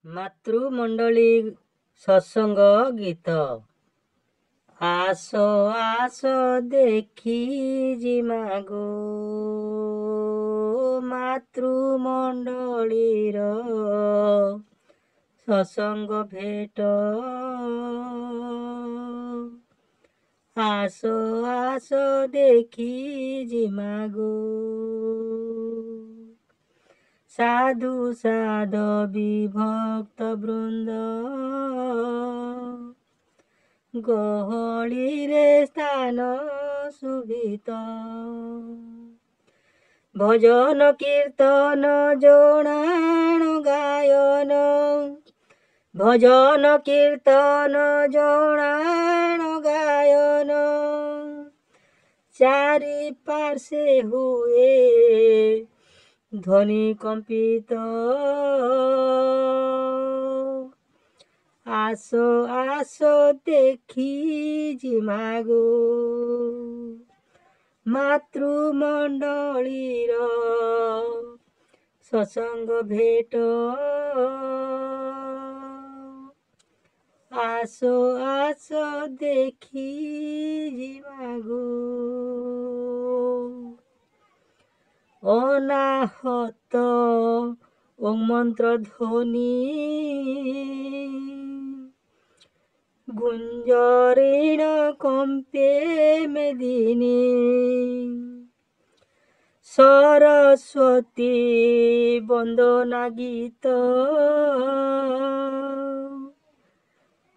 ମାତୃମଣ୍ଡଳୀ ସତ୍ସଙ୍ଗ ଗୀତ। ଆସ ଆସ ଦେଖି ଯିମା ଗୋ ମାତୃମଣ୍ଡଳୀର ସତ୍ସଙ୍ଗ ଭେଟ। ଆସ ଆସ ଦେଖି ଯିମା ଗୋ ସାଧୁ ସାଧବୀ ଭକ୍ତ ବୃନ୍ଦ ଗହଳିରେ ସ୍ଥାନ ସୁବିତ। ଭଜନ କୀର୍ତ୍ତନ ଜଣାଣ ଗାୟନ, ଭଜନ କୀର୍ତ୍ତନ ଜଣାଣ ଗାୟନ ଚାରି ପାର୍ଶ୍ୱେ ହୁଏ ଧ୍ୱନି କମ୍ପିତ। ଆସ ଆସ ଦେଖି ଯିମା ଗୋ ମାତୃମଣ୍ଡଳୀର ସତ୍ସଙ୍ଗ ଭେଟ। ଆସ ଆସ ଦେଖି ଯିମା ଗୋ ଅନାହତ ଓଁ ମନ୍ତ୍ର ଧ୍ୱନି ଗୁଞ୍ଜରିଣ କମ୍ପେ ମେଦିନୀ। ସରସ୍ୱତୀ ବନ୍ଦନା ଗୀତ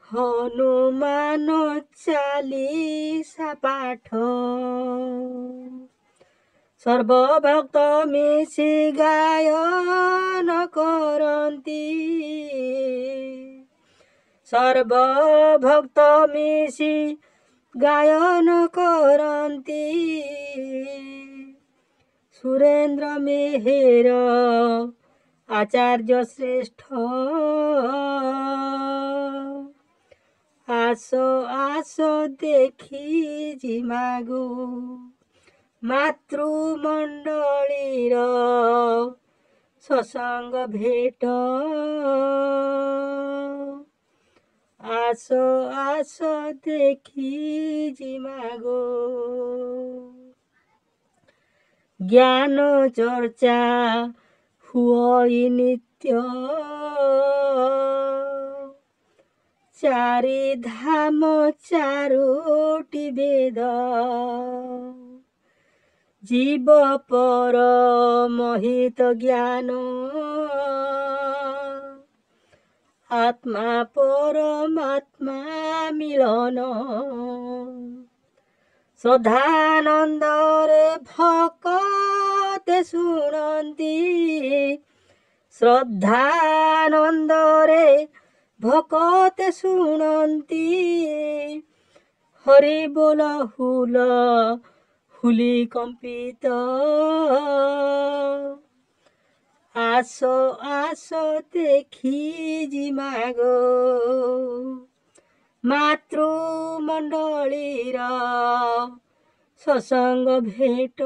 ହନୁମାନ ଚାଲିସା ପାଠ ସର୍ବଭକ୍ତ ମିଶି ଗାୟନ କରନ୍ତି। ସର୍ବଭକ୍ତ ମିଶି ଗାୟନ କରନ୍ତି। ସୁରେନ୍ଦ୍ର ମେହେର ଆଚାର୍ଯ୍ୟ ଶ୍ରେଷ୍ଠ। ଆସ ଆସ ଦେଖି ଯିମା ଗୋ ମାତୃମଣ୍ଡଳୀର ସତ୍ସଙ୍ଗ ଭେଟ। ଆସ ଆସ ଦେଖି ଯିମା ଗୋ ଜ୍ଞାନ ଚର୍ଚ୍ଚା ହୁଅଇ ନିତ୍ୟ। ଚାରି ଧାମ ଚାରୋଟି ବେଦ ଜୀବ ପର ମୋହିତ ଜ୍ଞାନ। ଆତ୍ମା ପରମାତ୍ମା ମିଳନ ଶ୍ରଦ୍ଧାନନ୍ଦରେ ଭକତେ ଶୁଣନ୍ତି। ଶ୍ରଦ୍ଧାନନ୍ଦରେ ଭକତେ ଶୁଣନ୍ତି। ହରି ବୋଲ ହୁଲ ହୁଲି କମ୍ପିତ। ଆସ ଆସ ଦେଖି ଯିମା ଗୋ ମାତୃମଣ୍ଡଳୀର ସତ୍ସଙ୍ଗ ଭେଟ।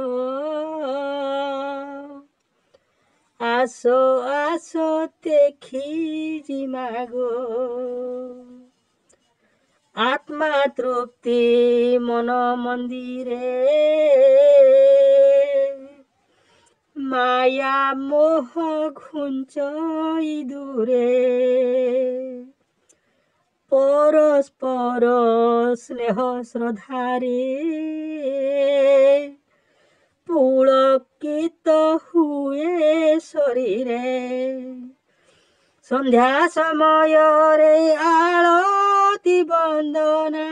ଆସ ଆସ ଦେଖି ଯିମା ଗୋ ଆତ୍ମା ତୃପ୍ତି ମନ ମନ୍ଦିରେ। ମାୟା ମୋହ ଘୁଞ୍ଚଇ ଦୂରେ। ପରସ୍ପର ସ୍ନେହ ଶ୍ରଦ୍ଧାରେ ପୁଳକିତ ହୁଏ ଶରୀରେ। ସନ୍ଧ୍ୟା ସମୟରେ ଆଳତି ବନ୍ଦନା,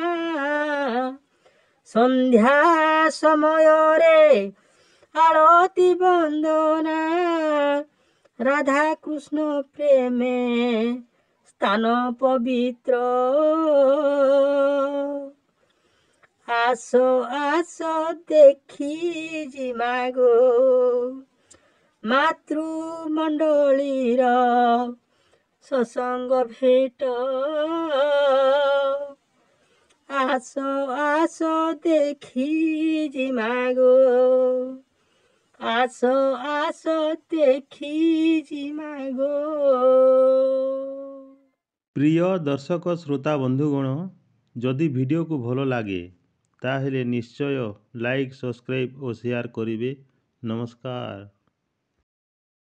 ସନ୍ଧ୍ୟା ସମୟରେ ଆଳତି ବନ୍ଦନା ରାଧା କୃଷ୍ଣ ପ୍ରେମେ ସ୍ଥାନ ପବିତ୍ର। ଆସ ଆସ ଦେଖି ଯିମା ଗୋ ମାତୃମଣ୍ଡଳୀର ସତ୍ସଙ୍ଗ ଭେଟ। ଆସ ଆସ ଦେଖି ଯିମା ଗୋ ଆସ ଆସ ଦେଖି ଯିମା ଗୋ। ପ୍ରିୟ ଦର୍ଶକ ଶ୍ରୋତା ବନ୍ଧୁଗଣ, ଯଦି ଭିଡ଼ିଓକୁ ଭଲ ଲାଗେ ତାହେଲେ ନିଶ୍ଚୟ ଲାଇକ୍, ସବସ୍କ୍ରାଇବ୍ ଓ ସେୟାର କରିବେ। ନମସ୍କାର।